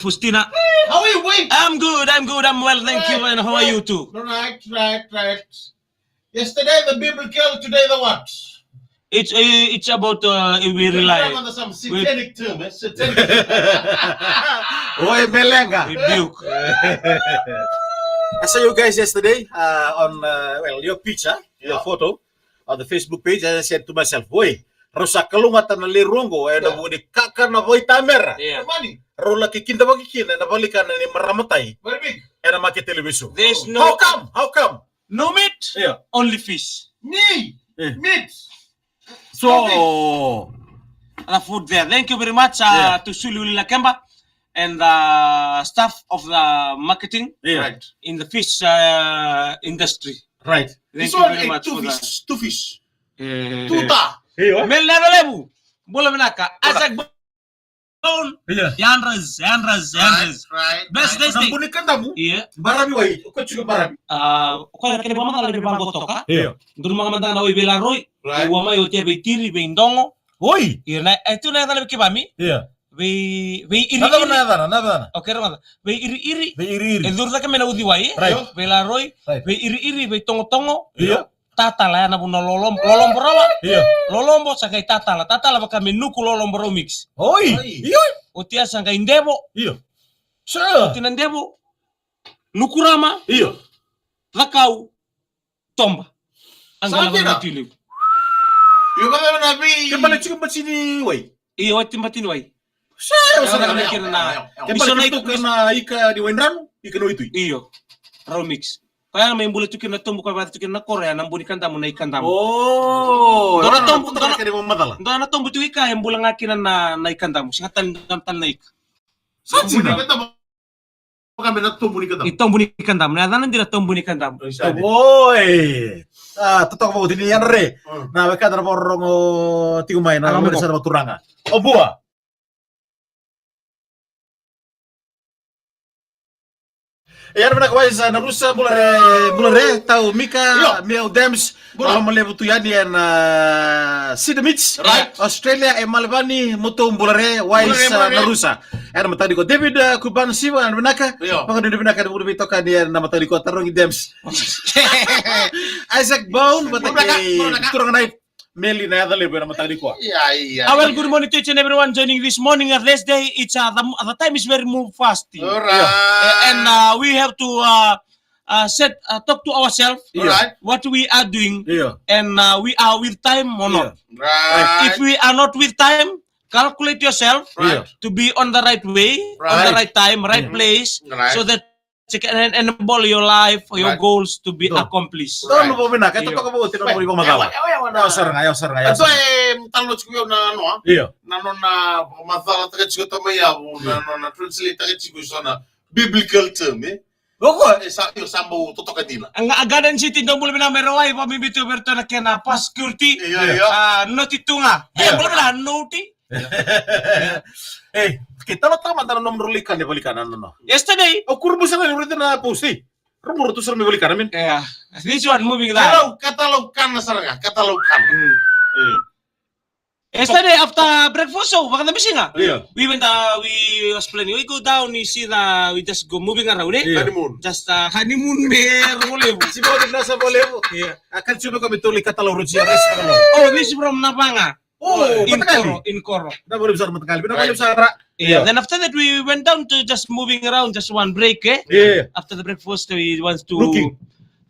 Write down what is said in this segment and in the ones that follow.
Fustina. How are you? Wait. I'm good. I'm well, thank you. And how are you too? Right. Yesterday the biblical, today the what? It's about we rely. On some satanic term, satanic. Oi, Belenga. Rebuke. I saw you guys yesterday on your picture, your photo on the Facebook page, and I said to myself, "Boy, rosa kalungatan na lirongo ay nabudi kaka na boy tamera." Yeah. Money. Rola kikinda bagikin na balikan na ni maramatay. Very big. Era maki television. There's no How come? no meat, Yeah. only fish. Me. Yeah. Meat. So, The food there. Thank you very much to Sulu Lakemba and the staff of the marketing yeah. Right. in the fish industry. Right. Thank This you one very ate much two for that. fish. Two fish. Eh, Tuta. Hey, what? Mel never lebu. Bola menaka. Azak bone. Yeah. Yanras. Right. Best day. Nambunikan tamu. Iya. Barami wai. Uko juga barami. Kaya kene bama kala be bango toka. Yeah. Dulu mga manda na bela roy. Right. Wama yo te be tiri be ndongo. Oi. Iya na itu na kala be kibami. Yeah. Be iri. Nada. Okay ramada. Be iri. Beiri. El dur ka mena udi wai. Right. Bela roy. Right. Be iri be tongo. Iya. Tatala na buno lolom brawa. Iya. Lolombo sakai tatala baka menuku lolom bro mix. Oi. Iya. Otia sanga indebo. Iya. Sure. Tinandebo. Nukurama. Iya. Rakau. Tomba. Anggala Sakit, ah? matili. Yung mga nabi. Kembali cikin sini wai. Iyo timbatin wai. Sure. Ayaw, Sana ayaw, ayaw. Kembali itu karena ika di Wendran, ikan itu. Iyo. Raw mix. Kaya may mbula tukin na tumbo ka bata tukin na Korea nang buni kanda mo na ikanda mo. Oh. Dona Orang tom- tuh dona- kaya di Mamadala. Ndo na tumbo tu ika yung bula nga kinan na ikanda mo. Singatan na ika. Tumbuni ka tamo. Kami na tumbuni ka tamo. Itong buni kanda mo. Nadanan din na tong buni kanda mo. Boy. Tutok mo din yan re. Na baka na porong tigumay na Alam mo mo sa turanga. O buwa. Yan mana kawai sa narusa bulare tau Mika Miao Dams bula malebu tu yan Sidemits Right. Australia e Malvani mutu bulare wais Bulare. narusa. Yan matadi ko David Kuban Siwa an benaka. Iyo. Pagano benaka na bulu bitoka dia na matadi ko tarong Dams. Isaac Bone Bulaka. turang naik Meli na yadali na matadi ko. Yeah. Well, good morning to each and everyone joining this morning of this day. It's the time is very move fast. Alright. And we have to talk to ourselves Alright. what we are doing Iya. and we are with time or not. Right. If we are not with time, calculate yourself Iya. to be on the right way, on the right time, right place, Right. so that you can enable your life, your Right. goals to be Tuh. accomplished. Tahu mo benaka ito Iyo. ko mo tino mo ko magala. Ayaw sarang. Ito talo chiyo na ano Iya. na mathala taga chiyo tamaya na translate taga chiyo sana biblical term Oko. sa yo sambo totoka dina. Ang agadan si Tindong Bulbina Merawai, pamibito berto na kaya na pascurity, Iya. notitunga. Bulbina, noti. Kita lo tama tanong nomor likan ya balikan ano. Yesterday, O kurbo sa na ulit na pusi. Rumuro to sa mi balikan amin. yeah, this one moving that. Katalogkan na saranga, katalogkan. Yesterday after breakfast, so baka nabisi nga. Iya. We went, we was planning, we go down, we see we just go moving around eh. Iya. Honeymoon. Just honeymoon mer, wala. Si mo na sa bolevo. Yeah. Akan suno kami tuli katalog siya res na. Oh, this from Napanga. Oh, In patakali. Coro. Na boleh besar matakali. Na boleh besar. Yeah. Then after that, we went down to just moving around, just one break eh. Iya. After the breakfast, we want to Looking.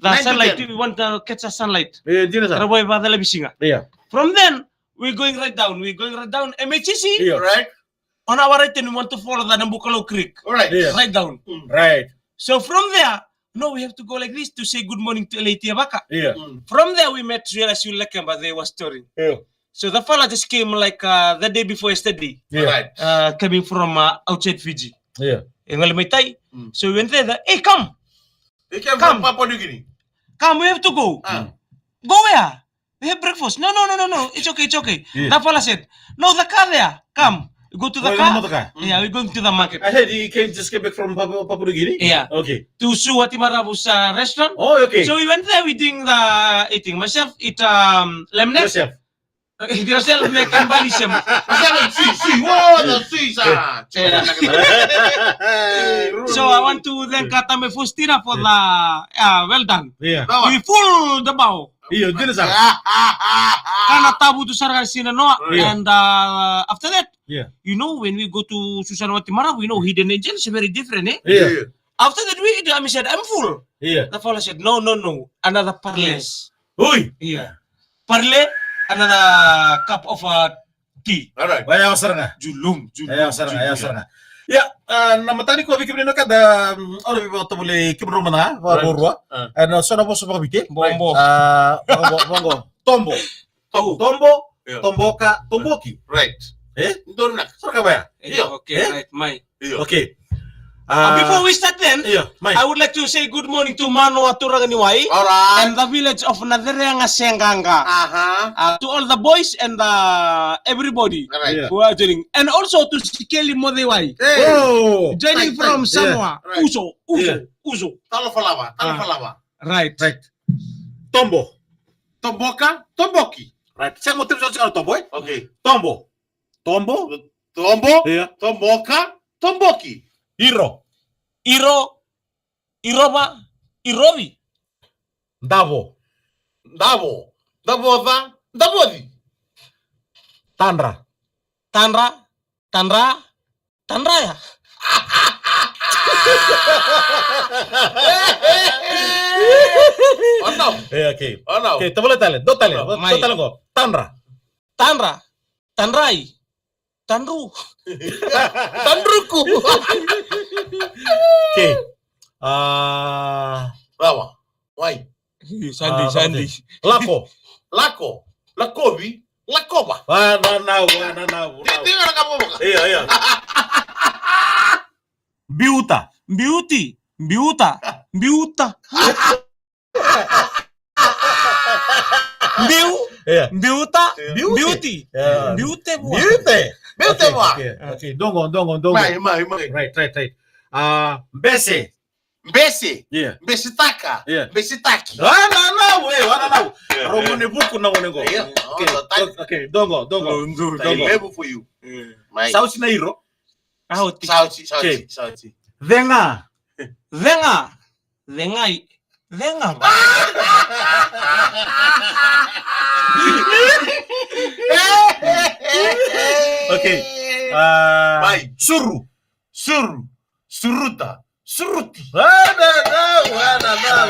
the 9 to sunlight. 10. We want to catch the sunlight. Iya, jina sa. Taraboy pa talabisi nga. Iya. From then, we're going right down. MHC. Iya. Right? On our right, and we want to follow the Nambukalo Creek. Alright. Iya. Right down. Right. So from there, no, we have to go like this to say good morning to Lady Abaka. Iya. From there, we met Realize Lakemba. They were storing. Iya. So the fella just came like the day before yesterday, Right. coming from outside Fiji. Iya. So we went there. Hey, come, Ikaw Come. Papua New Guinea. we have to go. Go where? We have breakfast. No. It's okay. Yeah. The fella said, no, the car there. Come. We go to the Oh, car. the car? Yeah, we're going to the market. I heard you just came back from Papua New Guinea. Yeah. Okay. To Suwatimarabu's restaurant. Oh, okay. So we went there, we doing the eating. Myself eat lemon. Yourself. Yourself make cannibalism. So I want to thank Katame Faustina for the well done. Yeah. We full the bow. Iya, jadi sah. Karena tabu tu sarang sinanoa. Yeah. And after that, Yeah. you know, when we go to Susanawati Mara, we know hidden angel is very different, eh? Iya. After that, I said, I'm full. Iya. The fellow said, no. Another parles. Uy. Yeah. Parle, another cup of tea. Alright. Waya saranga. Julung. Ayo saranga. Ya, nama tadi ko bikin ini kada orang bilang tu boleh kibro mana, warua. So nama sebab bikin. Bombo. Bongo. Tombo. Yeah. Tomboka, tomboki. Right. Don't nak. Saranga baya. Okay, right, Mai. Okay. Before we start then, Iya, Mai. I would like to say good morning to Mano Aturaganiwai Alright. and the village of Nadereanga Senganga. To all the boys and everybody Alright. Yeah. who are joining. And also to Sikeli Modewai, Oh. joining Right, from right. Samoa. Yeah. Uzo. Talo falava. Right. Tombo. Tomboka, tomboki. Right. Saya mau terus soal tombo. Okay. Tombo. Tombo, Iya. tomboka, tomboki. Iro. Iroba, Irobi. Davo. Dabodi. Tandra. Tanraya. Oh no. Okay. Oh no. Okay, tabula talen. Do talen. Mai. Do talen ko. Tandra. Tanrai. Tanru. Tandruku. Okay. Rawa. Why? Sandy. Lako. Lakobi, lakoba. Wananaw. Tingnan na kamu. Iya. Biuta. Biuta. Iya. Biuta. Beauty. Beauty. Yeah. Beauty. Bete wa. Okay. Dongo. Mai. Right. Bese. Besi. Yeah. Besitaka. Yeah. Besitaki. Wananaw. Romone buku na wonengo. Yeah. Okay. Dongo. Level for you. Mai. Sauci na iro. Sauci. Venga. Okay. Mai. Suru. Suruta. Suruti. Wananaw.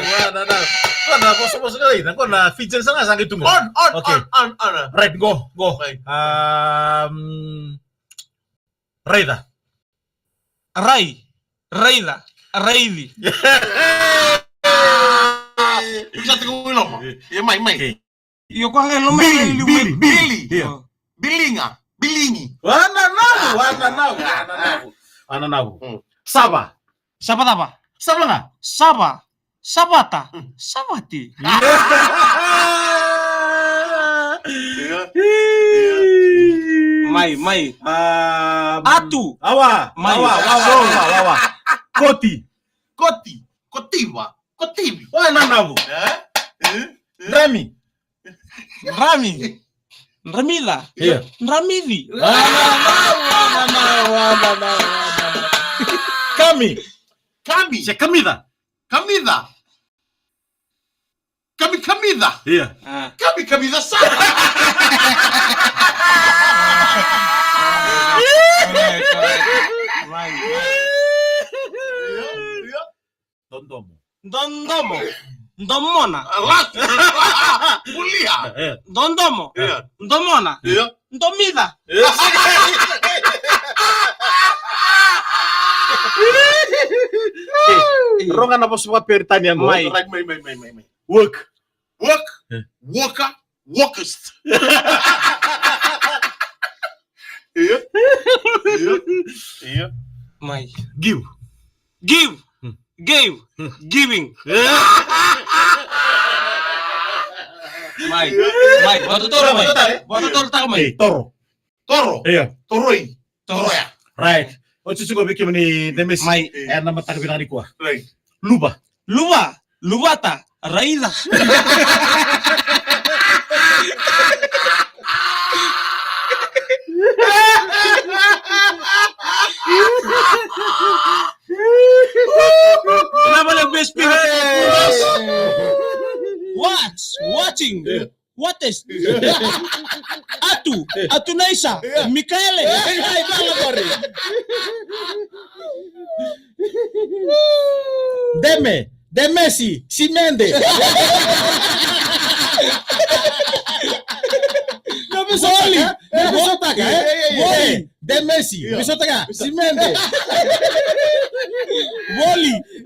Kona bos kali na kona feature sana sang itu. Okay. On. Right, go. Right. Raida. Raidi. Bisa tunggu lama. Ya mai. Yo kung ano Billy. Iya. Bilingi. Wananaw. Saba. Sabat apa? Saba nga. Sabati. Mai. Atu. Awa. Mai. Wawa. Kotiba. Wananaw. Rami. Ramila. Iya. Ramidi. Wananaw. Kami. Si Kamida. Kamida. Iya. Kamida sana. Dondomo. Ndomona. Mulia. Dondomo. Iya. Ndomona. Iya. Ndomida. Rongan apa semua pertanyaan mo? Mai. Mai. Work. Workest. Iya. Mai. Give. Giving. Mai. Batu toro, Mai. Batu toro tak, Mai. Toro. Iya. Toroi. Toro. Right. O chuchugo biki ni demes. Mai. Nama tak binari kuah. Right. Luba. Lubata. Raida. Kenapa le best pihak? Watching. What is? Atu Naisa, Michele. Ay, bala pare. De Messi, Simende. Woli, Bisotaka, Woli, De Messi, Bisotaka, Simende.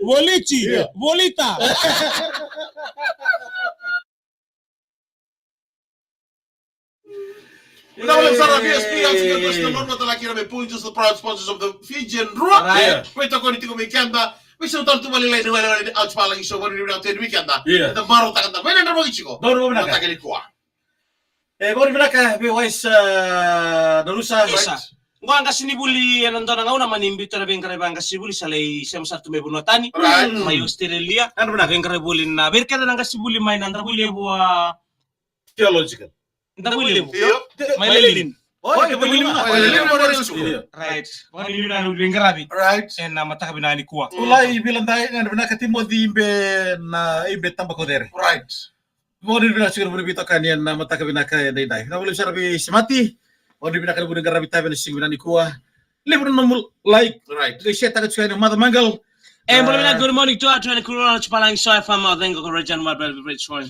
Wolici, Volita. Now let's start our VSP. I'll take a question. Lord, what I can point to the proud sponsors of the Fijian Rock. Wait, I'm going to go weekend. We should talk to Malay out Palang show when we out in weekend. The Maro Tanda. When I'm going to go. Don't go back. Baru binaka, wais Narusa. Ngwa nga sinibuli anandona ngauna manimbito na bengkare banga sibuli salai sem satu mebunotani. Mai Australia. Ano binaka? Bengkare buli na berkada nga sibuli mai nandra buli bua Theological. Ndabuli mai lelin. Oh, buli mo. Right. Wani yuna bengarabi. Right. En na mata kabina ni kuwa. Ulai bilang dai na binaka Timothy imbe tamba kodere. Right. Mori bina siguro buri bito kanian na mata kabinaka dai dai. Na boleh sarabi semati. Mori bina kan buri garabi tabe na sing binani kuwa. Libro nomul like. Right. They share takat suai mata mangal. En boleh bila good morning to our train kurang cepalang soy fama dengo ko rejan marbel bridge for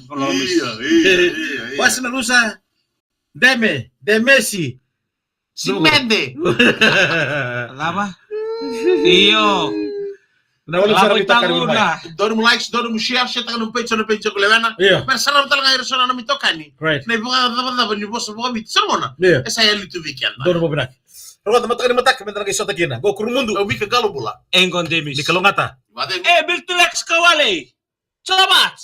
Was Narusa. De Messi. Simende. Apa? Iyo. Na wala sarabi takat buri. Don't likes, don't share, share takan page on page ko levana. Pero sanam talaga irasona na mitokani. Right. Na iba ni boss mo bit sarmona. Esa ya litu weekend. Don't mo binak. Rawat matak mentra kay sotakina. Go kurumundo. Ubi ka galo bula. Engon demis. Di kalongata. Vade. Biltulex kawale. Salamat.